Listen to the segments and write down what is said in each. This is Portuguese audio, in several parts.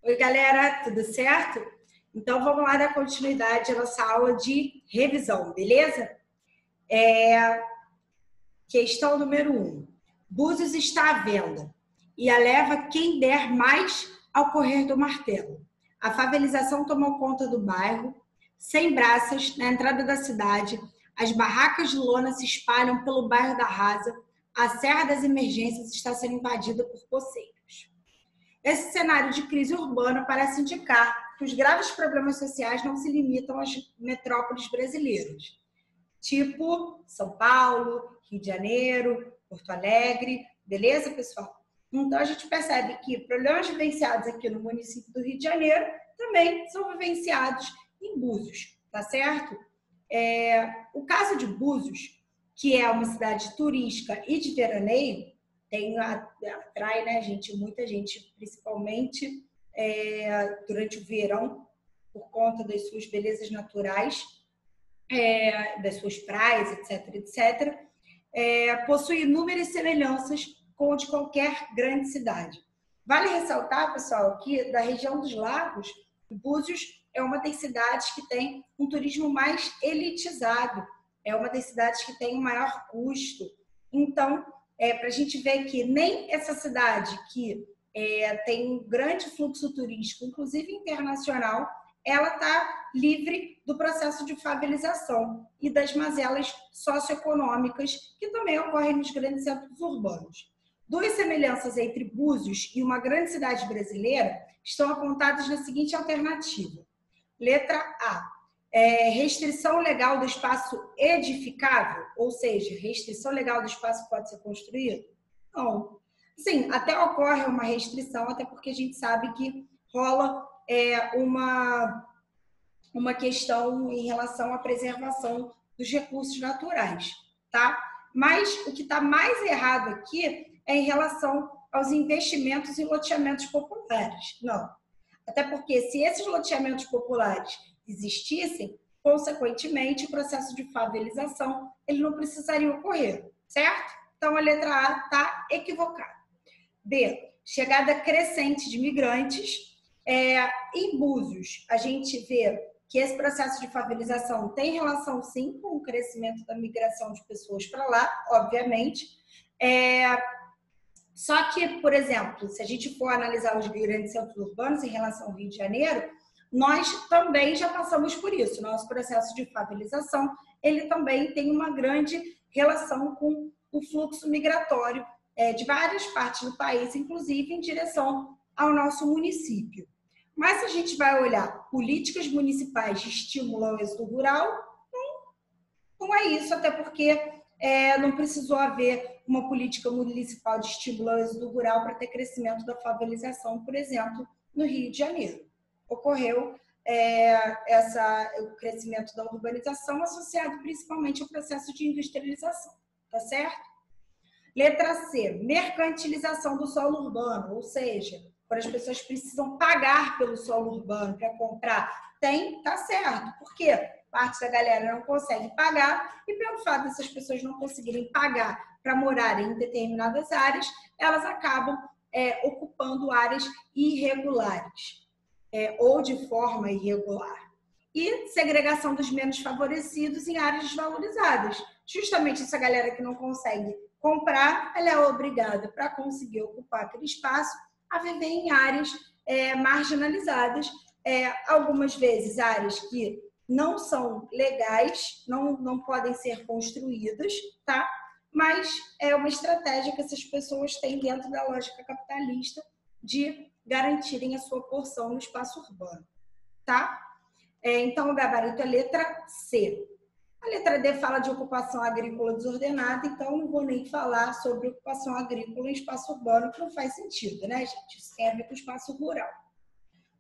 Oi, galera, tudo certo? Então, vamos lá dar continuidade à nossa aula de revisão, beleza? Questão número 1. Búzios está à venda e a leva quem der mais ao correr do martelo. A favelização tomou conta do bairro, sem braças, na entrada da cidade, as barracas de lona se espalham pelo bairro da Rasa, a Serra das Emergências está sendo invadida por poceiros. Esse cenário de crise urbana parece indicar que os graves problemas sociais não se limitam às metrópoles brasileiras, tipo São Paulo, Rio de Janeiro, Porto Alegre, beleza, pessoal? Então, a gente percebe que problemas vivenciados aqui no município do Rio de Janeiro também são vivenciados em Búzios, tá certo? O caso de Búzios, que é uma cidade turística e de veraneio, atrai, né, muita gente, principalmente durante o verão, por conta das suas belezas naturais, das suas praias, etc. Possui inúmeras semelhanças com o de qualquer grande cidade. Vale ressaltar, pessoal, que da região dos lagos, Búzios é uma das cidades que tem um turismo mais elitizado, é uma das cidades que tem um maior custo. Então, para a gente ver que nem essa cidade que tem um grande fluxo turístico, inclusive internacional, ela está livre do processo de favelização e das mazelas socioeconômicas que também ocorrem nos grandes centros urbanos. Duas semelhanças entre Búzios e uma grande cidade brasileira estão apontadas na seguinte alternativa. Letra A. Restrição legal do espaço edificável, ou seja, restrição legal do espaço que pode ser construído? Não. Sim, até ocorre uma restrição, até porque a gente sabe que rola uma questão em relação à preservação dos recursos naturais, tá? Mas o que está mais errado aqui é em relação aos investimentos em loteamentos populares. Não. Até porque se esses loteamentos populares existissem, consequentemente, o processo de favelização ele não precisaria ocorrer, certo? Então, a letra A está equivocada. B. Chegada crescente de migrantes. Em Búzios, a gente vê que esse processo de favelização tem relação, sim, com o crescimento da migração de pessoas para lá, obviamente. Só que, por exemplo, se a gente for analisar os grandes centros urbanos em relação ao Rio de Janeiro, nós também já passamos por isso. Nosso processo de favelização, ele também tem uma grande relação com o fluxo migratório de várias partes do país, inclusive em direção ao nosso município. Mas se a gente vai olhar políticas municipais de estímulo ao êxodo rural, não é isso, até porque não precisou haver uma política municipal de estímulo ao êxodo rural para ter crescimento da favelização, por exemplo, no Rio de Janeiro. Ocorreu o crescimento da urbanização associado principalmente ao processo de industrialização, tá certo? Letra C, mercantilização do solo urbano, ou seja, quando as pessoas precisam pagar pelo solo urbano para comprar, tá certo. Por quê? Parte da galera não consegue pagar e pelo fato dessas pessoas não conseguirem pagar para morarem em determinadas áreas, elas acabam ocupando áreas irregulares ou de forma irregular. E segregação dos menos favorecidos em áreas desvalorizadas. Justamente essa galera que não consegue comprar, ela é obrigada, para conseguir ocupar aquele espaço, a viver em áreas marginalizadas, algumas vezes áreas que não são legais, não podem ser construídas, tá? Mas é uma estratégia que essas pessoas têm dentro da lógica capitalista de garantirem a sua porção no espaço urbano, tá? Então, o gabarito é letra C. A letra D fala de ocupação agrícola desordenada, então não vou nem falar sobre ocupação agrícola em espaço urbano, que não faz sentido, né, gente? Isso tem a ver com o espaço rural.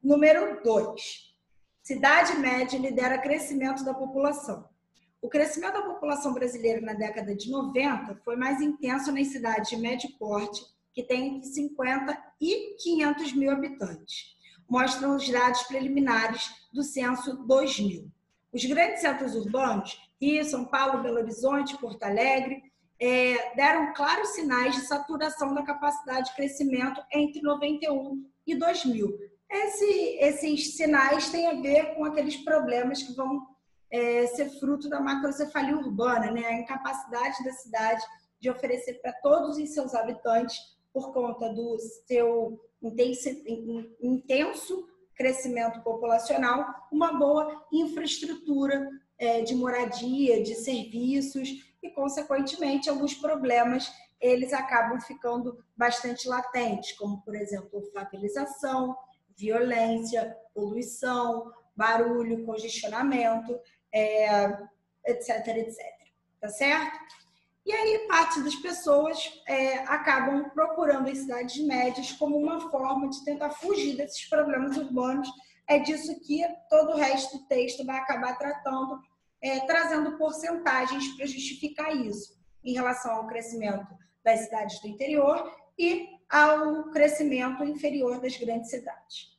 Número 2. Cidade média lidera crescimento da população. O crescimento da população brasileira na década de 90 foi mais intenso nas cidades de médio porte, que têm entre 50 e 500 mil habitantes. Mostram os dados preliminares do censo 2000. Os grandes centros urbanos, Rio, São Paulo, Belo Horizonte, Porto Alegre, deram claros sinais de saturação da capacidade de crescimento entre 91 e 2000. Esses sinais têm a ver com aqueles problemas que vão ser fruto da macrocefalia urbana, né? A incapacidade da cidade de oferecer para todos os seus habitantes, por conta do seu intenso crescimento populacional, uma boa infraestrutura de moradia, de serviços e, consequentemente, alguns problemas eles acabam ficando bastante latentes, como, por exemplo, favelização, violência, poluição, barulho, congestionamento, etc, etc. Tá certo? E aí, parte das pessoas acabam procurando as cidades médias como uma forma de tentar fugir desses problemas urbanos. É disso que todo o resto do texto vai acabar tratando, trazendo porcentagens para justificar isso, em relação ao crescimento das cidades do interior e ao crescimento inferior das grandes cidades.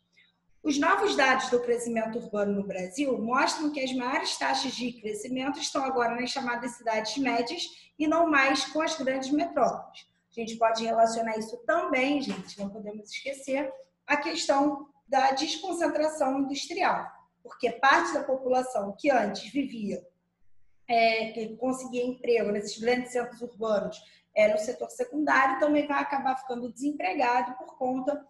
Os novos dados do crescimento urbano no Brasil mostram que as maiores taxas de crescimento estão agora nas chamadas cidades médias e não mais com as grandes metrópoles. A gente pode relacionar isso também, gente, não podemos esquecer, a questão da desconcentração industrial, porque parte da população que antes vivia, que conseguia emprego nesses grandes centros urbanos, no setor secundário, também vai acabar ficando desempregado por conta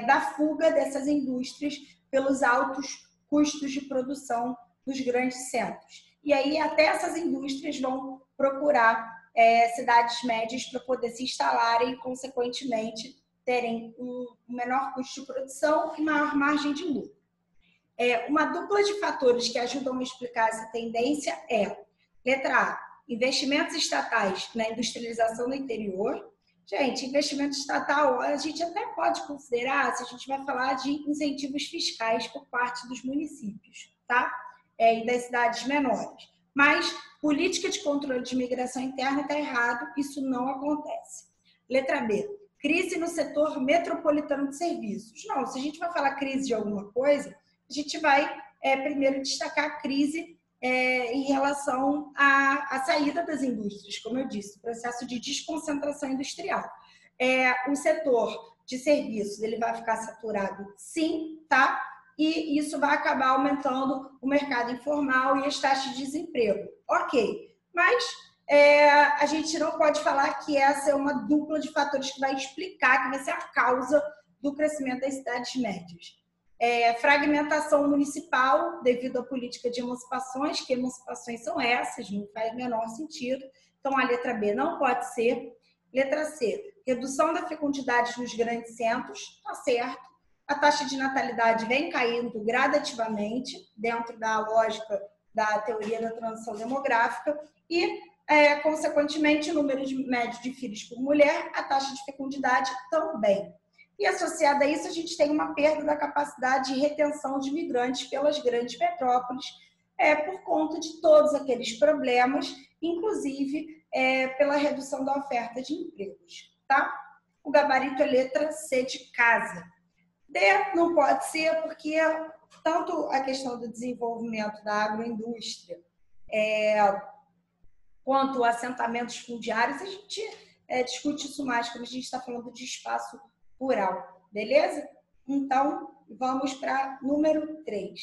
da fuga dessas indústrias pelos altos custos de produção dos grandes centros. E aí até essas indústrias vão procurar cidades médias para poder se instalarem e, consequentemente, terem um menor custo de produção e maior margem de lucro. Uma dupla de fatores que ajudam a explicar essa tendência letra A, investimentos estatais na industrialização do interior. Gente, investimento estatal, a gente até pode considerar se a gente vai falar de incentivos fiscais por parte dos municípios, tá? E das cidades menores. Mas política de controle de imigração interna está errado, isso não acontece. Letra B, crise no setor metropolitano de serviços. Não, se a gente vai falar crise de alguma coisa, a gente vai primeiro destacar a crise em relação à saída das indústrias, como eu disse, o processo de desconcentração industrial. O setor de serviços ele vai ficar saturado, sim, tá? E isso vai acabar aumentando o mercado informal e as taxas de desemprego. Ok, mas a gente não pode falar que essa é uma dupla de fatores que vai explicar, que vai ser a causa do crescimento das cidades médias. Fragmentação municipal devido à política de emancipações, que emancipações são essas, não faz o menor sentido. Então, a letra B não pode ser. Letra C, redução da fecundidade nos grandes centros, está certo. A taxa de natalidade vem caindo gradativamente, dentro da lógica da teoria da transição demográfica, e, consequentemente, o número médio de filhos por mulher, a taxa de fecundidade também. E associada a isso, a gente tem uma perda da capacidade de retenção de migrantes pelas grandes metrópoles, por conta de todos aqueles problemas, inclusive pela redução da oferta de empregos. Tá? O gabarito é letra C de casa. D não pode ser porque tanto a questão do desenvolvimento da agroindústria quanto assentamentos fundiários, a gente discute isso mais quando a gente está falando de espaço rural, beleza? Então, vamos para número 3.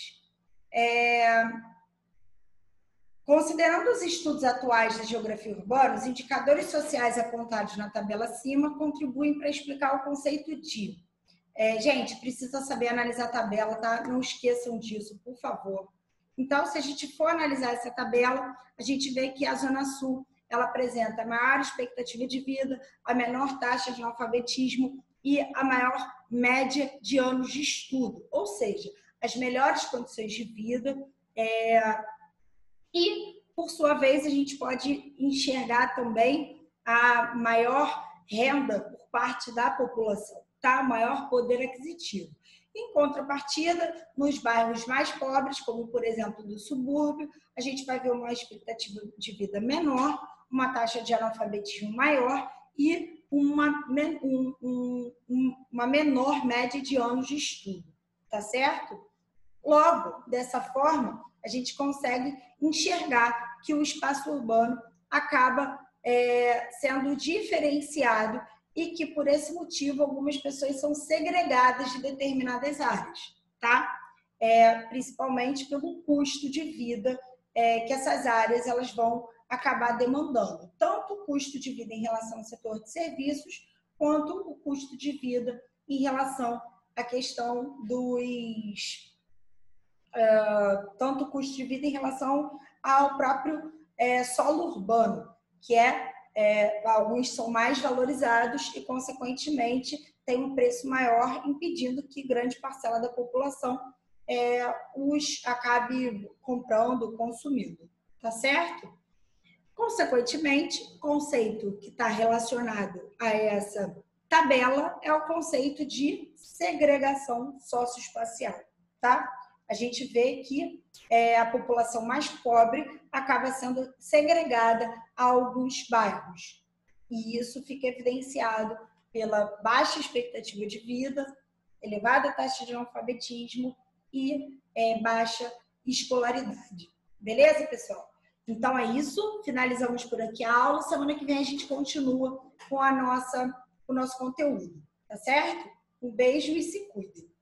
Considerando os estudos atuais da geografia urbana, os indicadores sociais apontados na tabela acima contribuem para explicar o conceito de... gente, precisa saber analisar a tabela, tá? Não esqueçam disso, por favor. Então, se a gente for analisar essa tabela, a gente vê que a Zona Sul, ela apresenta a maior expectativa de vida, a menor taxa de analfabetismo e a maior média de anos de estudo, ou seja, as melhores condições de vida e, por sua vez, a gente pode enxergar também a maior renda por parte da população, tá? O maior poder aquisitivo. Em contrapartida, nos bairros mais pobres, como, por exemplo, do subúrbio, a gente vai ver uma expectativa de vida menor, uma taxa de analfabetismo maior e uma menor média de anos de estudo, tá certo? Logo, dessa forma, a gente consegue enxergar que o espaço urbano acaba sendo diferenciado e que, por esse motivo, algumas pessoas são segregadas de determinadas áreas, tá? Principalmente pelo custo de vida que essas áreas elas vão acabar demandando. Tanto o custo de vida em relação ao setor de serviços, quanto o custo de vida em relação à questão dos... tanto o custo de vida em relação ao próprio solo urbano, que alguns são mais valorizados e, consequentemente, tem um preço maior, impedindo que grande parcela da população os acabe comprando, consumindo, tá certo? Consequentemente, o conceito que está relacionado a essa tabela é o conceito de segregação socioespacial, tá? A gente vê que a população mais pobre acaba sendo segregada a alguns bairros. E isso fica evidenciado pela baixa expectativa de vida, elevada taxa de analfabetismo e baixa escolaridade. Beleza, pessoal? Então é isso. Finalizamos por aqui a aula. Semana que vem a gente continua com o nosso conteúdo. Tá certo? Um beijo e se cuidem.